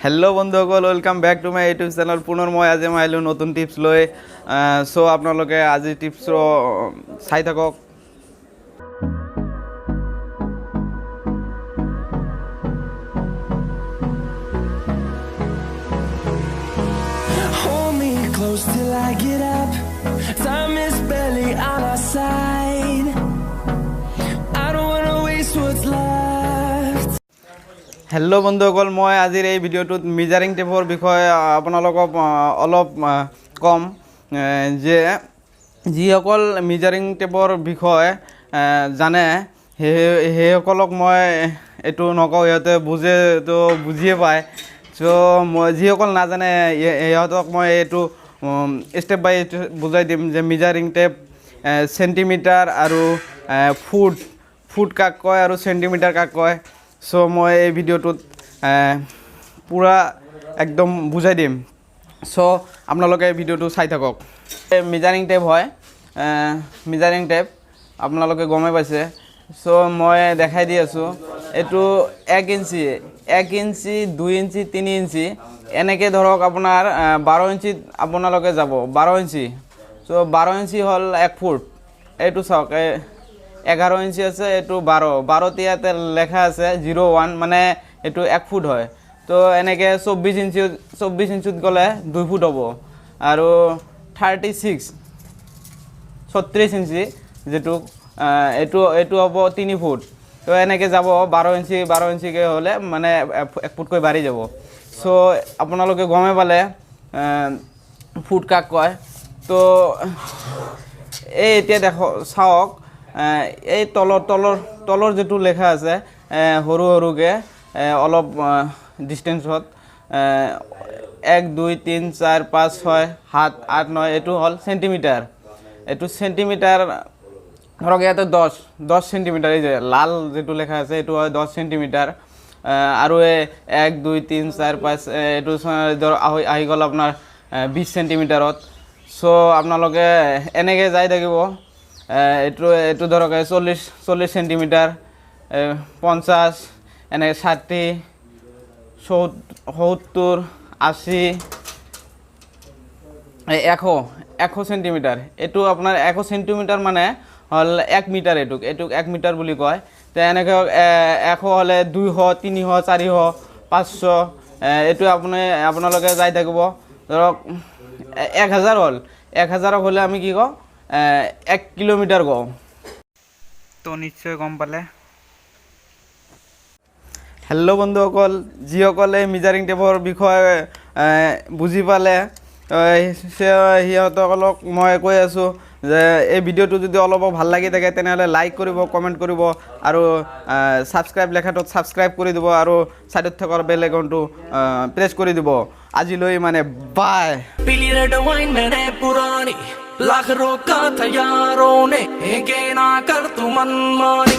Hello' বন্ধুসকল, welcome back to my YouTube channel. পুনৰ মই আজি আহিলোঁ নতুন টিপছ লৈ। চ' আপোনালোকে আজি টিপছ চাই থাকক। Hold me close till I get up. Time is barely on our side. I don't wanna waste what's left. Hello' বন্ধুসকল, মই আজিৰ এই ভিডিঅ'টোত মেজাৰিং টেপৰ বিষয়ে আপোনালোকক অলপ ক'ম যে যিসকল মেজাৰিং টেপৰ বিষয়ে জানে সেইসকলক মই এইটো নকওঁ, সিহঁতে বুজেতো বুজিয়ে পায়। চ' মই যিসকল নাজানে সিহঁতক মই এইটো ষ্টেপ বাই ষ্টেপ বুজাই দিম যে মেজাৰিং টেপ চেণ্টিমিটাৰ আৰু ফুট কাক কয় আৰু চেণ্টিমিটাৰ কাক কয়। চ' মই এই ভিডিঅ'টোত পূৰা একদম বুজাই দিম। চ' আপোনালোকে ভিডিঅ'টো চাই থাকক। মেজাৰিং টেপ হয়, মেজাৰিং টেপ আপোনালোকে গমেই পাইছে। চ' মই দেখাই দি আছোঁ। এইটো 1 ইঞ্চি 2 ইঞ্চি 3 ইঞ্চি এনেকৈ ধৰক আপোনাৰ 12 ইঞ্চিত আপোনালোকে যাব। 12 ইঞ্চি, চ' 12 ইঞ্চি হ'ল 1 ফুট। এইটো চাওক, 11 ইঞ্চি আছে, এইটো 12 ইয়াতে লেখা আছে 01, মানে এইটো 1 ফুট হয়। তো এনেকৈ 24 ইঞ্চিত গ'লে 2 ফুট হ'ব। আৰু 36 ইঞ্চি যিটো এইটো হ'ব 3 ফুট। তো এনেকৈ যাব 12 ইঞ্চিকৈ হ'লে মানে 1 ফুটকৈ বাঢ়ি যাব। চ' আপোনালোকে গমেই পালে ফুট কাক কয়। তো এই এতিয়া চাওক, এই তলৰ যিটো লেখা আছে সৰুকৈ অলপ ডিষ্টেঞ্চত 1 2 3 4 5 6 7 8 9 এইটো হ'ল চেণ্টিমিটাৰ। এইটো চেণ্টিমিটাৰ ধৰক ইয়াতে 10 চেণ্টিমিটাৰ, এই যে লাল যিটো লেখা আছে এইটো হয় 10 চেণ্টিমিটাৰ। আৰু 1 2 3 4 5 এইটো ধৰ আহি গ'ল আপোনাৰ 20 চেণ্টিমিটাৰত। চ' আপোনালোকে এনেকৈ যাই থাকিব। এইটো ধৰক 40 চেণ্টিমিটাৰ, 50 এনেকৈ 60 70 80 100 চেণ্টিমিটাৰ। এইটো আপোনাৰ 100 চেণ্টিমিটাৰ মানে হ'ল 1 মিটাৰ। এইটোক 1 মিটাৰ বুলি কয়। তো এনেকৈ 100 হ'লে 200 300 400 500 এইটো আপোনালোকে যাই থাকিব। ধৰক 1000 হ'ল, 1000 হ'লে আমি কি কওঁ 1 কিলোমিটাৰ কওঁ। তো নিশ্চয় গম পালে। হেল্ল' বন্ধুসকল, যিসকলে মেজাৰিং টেপৰ বিষয়ে বুজি পালে সিহঁতসকলক মই কৈ আছোঁ যে এই ভিডিঅ'টো যদি অলপ ভাল লাগি থাকে তেনেহ'লে লাইক কৰিব, কমেণ্ট কৰিব আৰু ছাবস্ক্ৰাইব লেখাটোত ছাবস্ক্ৰাইব কৰি দিব আৰু ছাইডত থকা বেল আইকনটো প্ৰেছ কৰি দিব। আজিলৈ মানে বাই। पीली रेड वाइन मैंने पुरानी, लाख रोका था यारों ने, के ना कर तू मनमानी।